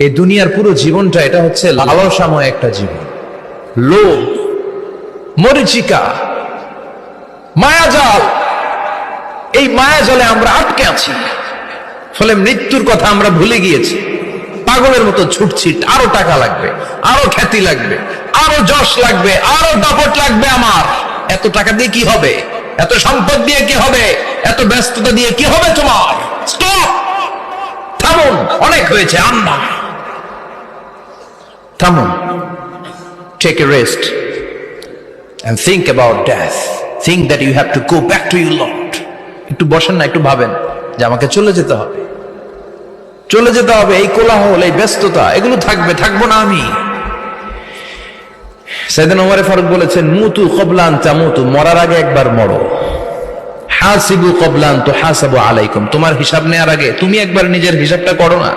এই দুনিয়ার পুরো জীবনটা এটা হচ্ছে লালসাময় একটা জীবন, লোভ, মরিচিকা, মায়াজাল। এই মায়াজালে আমরা আটকে আছি, ফলে মৃত্যুর কথা আমরা ভুলে গিয়েছি। পাগলের মতো ছুটছি, আরো টাকা লাগবে, আরো খ্যাতি লাগবে, আরো যশ লাগবে, আরো দাপট লাগবে। আমার এত টাকা দিয়ে কি হবে? এত সম্পদ দিয়ে কি হবে? এত ব্যস্ততা দিয়ে কি হবে তোমার? স্টপ, থামুন, অনেক হয়েছে। আন্না, থামুন, take a rest and think about death. Think that you have to go back to your Lord. একটু বসেন না, একটু ভাবেন যে আমাকে চলে যেতে হবে, চলে যেতে হবে। এই কোলাহল, এই ব্যস্ততা, এগুলো থাকবে, থাকবো না আমি। সাইয়েদনা ওমর ফারুক বলেছেন, মুতু ক্বাবলা আন তামুতু, মরার আগে একবার মরো। হাসিবু ক্বাবলা আন তুহাসাবু আলাইকুম, তোমার হিসাব নেওয়ার আগে তুমি একবার নিজের হিসাবটা করো না।